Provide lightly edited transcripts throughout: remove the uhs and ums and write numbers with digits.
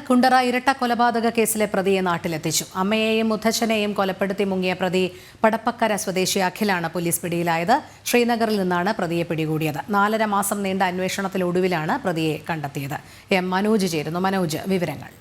കുണ്ടറ ഇരട്ട കൊലപാതക കേസിലെ പ്രതിയെ നാട്ടിലെത്തിച്ചു. അമ്മയെയും മുത്തച്ഛനെയും കൊലപ്പെടുത്തി മുങ്ങിയ പ്രതി പടപ്പക്കര സ്വദേശി അഖിലാണ് പോലീസ് പിടിയിലായത്. ശ്രീനഗറിൽ നിന്നാണ് പ്രതിയെ പിടികൂടിയത്. 4.5 മാസം നീണ്ട അന്വേഷണത്തിലൊടുവിലാണ് പ്രതിയെ കണ്ടെത്തിയത്. എം മനോജ് ചേരുന്നു. മനോജ്, വിവരങ്ങൾ.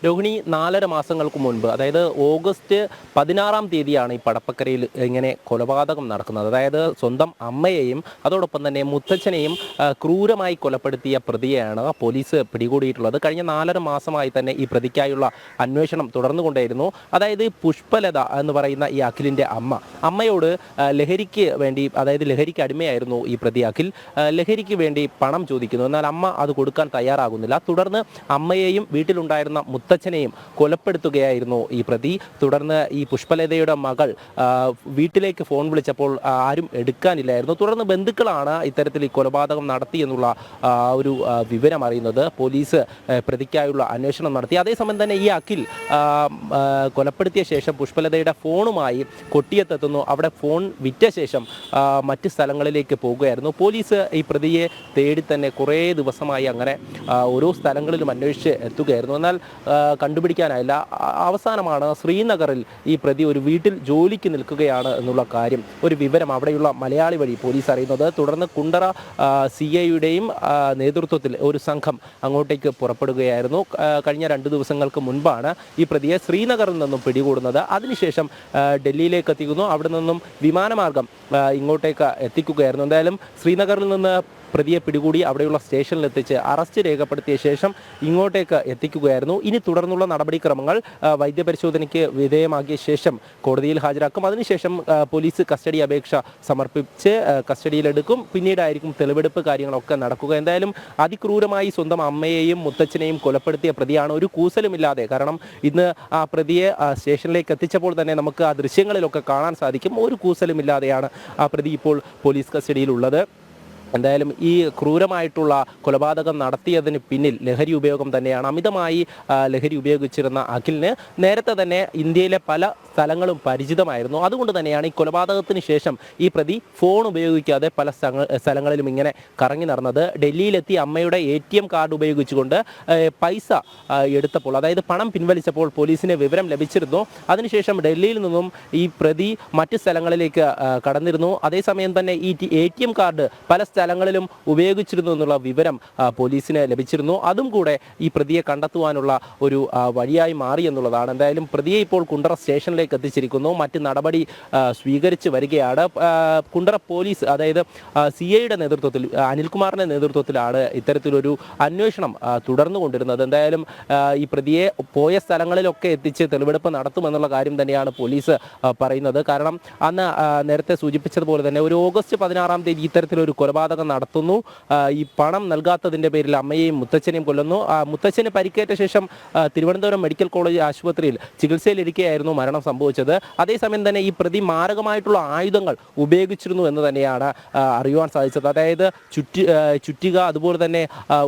രോഹിണി, 4.5 മാസങ്ങൾക്ക് മുൻപ്, അതായത് ഓഗസ്റ്റ് 16-ാം തീയതിയാണ് ഈ പടപ്പക്കരയിൽ ഇങ്ങനെ കൊലപാതകം നടക്കുന്നത്. അതായത് സ്വന്തം അമ്മയെയും അതോടൊപ്പം തന്നെ മുത്തച്ഛനെയും ക്രൂരമായി കൊലപ്പെടുത്തിയ പ്രതിയെയാണ് പോലീസ് പിടികൂടിയിട്ടുള്ളത്. കഴിഞ്ഞ 4.5 മാസമായി തന്നെ ഈ പ്രതിക്കായുള്ള അന്വേഷണം തുടർന്നുകൊണ്ടേയിരുന്നു. അതായത് പുഷ്പലത എന്ന് പറയുന്ന ഈ അഖിലിൻ്റെ അമ്മയോട് ലഹരിക്ക് വേണ്ടി, അതായത് ലഹരിക്ക് അടിമയായിരുന്നു ഈ പ്രതി അഖിൽ. ലഹരിക്ക് വേണ്ടി പണം ചോദിക്കുന്നു, എന്നാൽ അമ്മ അത് കൊടുക്കാൻ തയ്യാറാകുന്നില്ല. തുടർന്ന് അമ്മയെയും വീട്ടിലുണ്ടായിരുന്ന മുത്തച്ഛനെയും കൊലപ്പെടുത്തുകയായിരുന്നു ഈ പ്രതി. തുടർന്ന് ഈ പുഷ്പലതയുടെ മകൾ വീട്ടിലേക്ക് ഫോൺ വിളിച്ചപ്പോൾ ആരും എടുക്കാനില്ലായിരുന്നു. തുടർന്ന് ബന്ധുക്കളാണ് ഇത്തരത്തിൽ ഈ കൊലപാതകം നടത്തി എന്നുള്ള ഒരു വിവരം അറിയുന്നത്. പോലീസ് പ്രതിക്കായുള്ള അന്വേഷണം നടത്തി. അതേസമയം തന്നെ ഈ അഖിൽ കൊലപ്പെടുത്തിയ ശേഷം പുഷ്പലതയുടെ ഫോണുമായി കൊട്ടിയത്തെത്തുന്നു. അവിടെ ഫോൺ വിറ്റ ശേഷം മറ്റ് സ്ഥലങ്ങളിലേക്ക് പോകുകയായിരുന്നു. പോലീസ് ഈ പ്രതിയെ തേടി തന്നെ കുറേ ദിവസമായി അങ്ങനെ ഓരോ സ്ഥലങ്ങളിലും അന്വേഷിച്ച് എത്തുകയായിരുന്നു. എന്നാൽ കണ്ടുപിടിക്കാനായില്ല. അവസാനമാണ് ശ്രീനഗറിൽ ഈ പ്രതി ഒരു വീട്ടിൽ ജോലിക്ക് നിൽക്കുകയാണ് എന്നുള്ള കാര്യം, ഒരു വിവരം അവിടെയുള്ള മലയാളി വഴി പോലീസ് അറിയുന്നത്. തുടർന്ന് കുണ്ടറ CIയുടെയും നേതൃത്വത്തിൽ ഒരു സംഘം അങ്ങോട്ടേക്ക് പുറപ്പെടുകയായിരുന്നു. കഴിഞ്ഞ 2 ദിവസങ്ങൾക്ക് മുൻപാണ് ഈ പ്രതിയെ ശ്രീനഗറിൽ നിന്നും പിടികൂടുന്നത്. അതിനുശേഷം ഡൽഹിയിലേക്ക് എത്തിക്കുന്നു. അവിടെ നിന്നും വിമാനമാർഗം ഇങ്ങോട്ടേക്ക് എത്തിക്കുകയായിരുന്നു. എന്തായാലും ശ്രീനഗറിൽ നിന്ന് പ്രതിയെ പിടികൂടി അവിടെയുള്ള സ്റ്റേഷനിൽ എത്തിച്ച് അറസ്റ്റ് രേഖപ്പെടുത്തിയ ശേഷം ഇങ്ങോട്ടേക്ക് എത്തിക്കുകയായിരുന്നു. ഇനി തുടർന്നുള്ള നടപടിക്രമങ്ങൾ വൈദ്യപരിശോധനയ്ക്ക് വിധേയമാക്കിയ ശേഷം കോടതിയിൽ ഹാജരാക്കും. അതിനുശേഷം പോലീസ് കസ്റ്റഡി അപേക്ഷ സമർപ്പിച്ച് കസ്റ്റഡിയിലെടുക്കും. പിന്നീടായിരിക്കും തെളിവെടുപ്പ് കാര്യങ്ങളൊക്കെ നടക്കുക. എന്തായാലും അതിക്രൂരമായി സ്വന്തം അമ്മയെയും മുത്തച്ഛനെയും കൊലപ്പെടുത്തിയ പ്രതിയാണ്. ഒരു കൂസലുമില്ലാതെ, കാരണം ഇന്ന് ആ പ്രതിയെ സ്റ്റേഷനിലേക്ക് എത്തിച്ചപ്പോൾ തന്നെ നമുക്ക് ആ ദൃശ്യങ്ങളിലൊക്കെ കാണാൻ സാധിക്കും. ഒരു കൂസലുമില്ലാതെയാണ് ആ പ്രതി ഇപ്പോൾ പോലീസ് കസ്റ്റഡിയിലുള്ളത്. എന്തായാലും ഈ ക്രൂരമായിട്ടുള്ള കൊലപാതകം നടത്തിയതിന് പിന്നിൽ ലഹരി ഉപയോഗം തന്നെയാണ്. അമിതമായി ലഹരി ഉപയോഗിച്ചിരുന്ന അഖിലിന് നേരത്തെ തന്നെ ഇന്ത്യയിലെ പല സ്ഥലങ്ങളും പരിചിതമായിരുന്നു. അതുകൊണ്ട് തന്നെയാണ് ഈ കൊലപാതകത്തിന് ശേഷം ഈ പ്രതി ഫോൺ ഉപയോഗിക്കാതെ പല സ്ഥലങ്ങളിലും ഇങ്ങനെ കറങ്ങി നടന്നത്. ഡൽഹിയിലെത്തി അമ്മയുടെ ATM കാർഡ് ഉപയോഗിച്ചുകൊണ്ട് പൈസ എടുത്തപ്പോൾ, അതായത് പണം പിൻവലിച്ചപ്പോൾ പോലീസിന് വിവരം ലഭിച്ചിരുന്നു. അതിനുശേഷം ഡൽഹിയിൽ നിന്നും ഈ പ്രതി മറ്റ് സ്ഥലങ്ങളിലേക്ക് കടന്നിരുന്നു. അതേസമയം തന്നെ ഈ ATM കാർഡ് പല സ്ഥലങ്ങളിലും ഉപയോഗിച്ചിരുന്നു എന്നുള്ള വിവരം പോലീസിന് ലഭിച്ചിരുന്നു. അതും കൂടെ ഈ പ്രതിയെ കണ്ടെത്തുവാനുള്ള ഒരു വഴിയായി മാറി എന്നുള്ളതാണ്. എന്തായാലും പ്രതിയെ ഇപ്പോൾ കുണ്ടറ സ്റ്റേഷനിലേക്ക് എത്തിച്ചിരിക്കുന്നു. മറ്റ് നടപടി സ്വീകരിച്ച് വരികയാണ്. കുണ്ടറ പോലീസ്, അതായത് CIയുടെ നേതൃത്വത്തിൽ, അനിൽകുമാറിൻ്റെ നേതൃത്വത്തിലാണ് ഇത്തരത്തിലൊരു അന്വേഷണം തുടർന്നുകൊണ്ടിരുന്നത്. എന്തായാലും ഈ പ്രതിയെ പോയ സ്ഥലങ്ങളിലൊക്കെ എത്തിച്ച് തെളിവെടുപ്പ് നടത്തുമെന്നുള്ള കാര്യം തന്നെയാണ് പോലീസ് പറയുന്നത്. കാരണം അന്ന് നേരത്തെ സൂചിപ്പിച്ചതുപോലെ തന്നെ ഒരു ഓഗസ്റ്റ് 16-ാം തീയതി ഇത്തരത്തിലൊരു കൊലപാതകം നടത്തുന്നു. ഈ പണം നൽകാത്തതിൻ്റെ പേരിൽ അമ്മയെയും മുത്തച്ഛനെയും കൊല്ലുന്നു. മുത്തച്ഛന് പരിക്കേറ്റ ശേഷം തിരുവനന്തപുരം മെഡിക്കൽ കോളേജ് ആശുപത്രിയിൽ ചികിത്സയിലിരിക്കെയായിരുന്നു മരണം സംഭവിച്ചത്. അതേസമയം തന്നെ ഈ പ്രതി മാരകമായിട്ടുള്ള ആയുധങ്ങൾ ഉപയോഗിച്ചിരുന്നു എന്ന് തന്നെയാണ് അറിയുവാൻ സാധിച്ചത്. അതായത് ചുറ്റിക, അതുപോലെ തന്നെ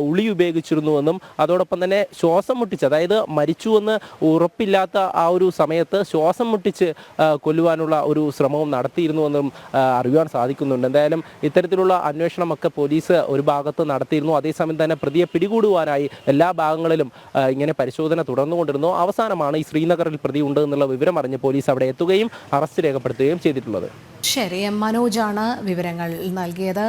ഉളി ഉപയോഗിച്ചിരുന്നുവെന്നും അതോടൊപ്പം തന്നെ ശ്വാസം മുട്ടിച്ച്, അതായത് മരിച്ചുവെന്ന് ഉറപ്പില്ലാത്ത ആ ഒരു സമയത്ത് ശ്വാസം മുട്ടിച്ച് കൊല്ലുവാനുള്ള ഒരു ശ്രമവും നടത്തിയിരുന്നുവെന്നും അറിയുവാൻ സാധിക്കുന്നുണ്ട്. എന്തായാലും ഇത്തരത്തിലുള്ള അന്വേഷണമൊക്കെ പോലീസ് ഒരു ഭാഗത്ത് നടത്തിയിരുന്നു. അതേസമയം തന്നെ പ്രതിയെ പിടികൂടുവാനായി എല്ലാ ഭാഗങ്ങളിലും ഇങ്ങനെ പരിശോധന തുടർന്നുകൊണ്ടിരുന്നു. അവസാനമാണ് ഈ ശ്രീനഗറിൽ പ്രതി ഉണ്ട് എന്നുള്ള വിവരം അറിഞ്ഞ് പോലീസ് അവിടെ എത്തുകയും അറസ്റ്റ് രേഖപ്പെടുത്തുകയും ചെയ്തിട്ടുള്ളത്. ശരി, മനോജാണ് വിവരങ്ങൾ നൽകിയത്.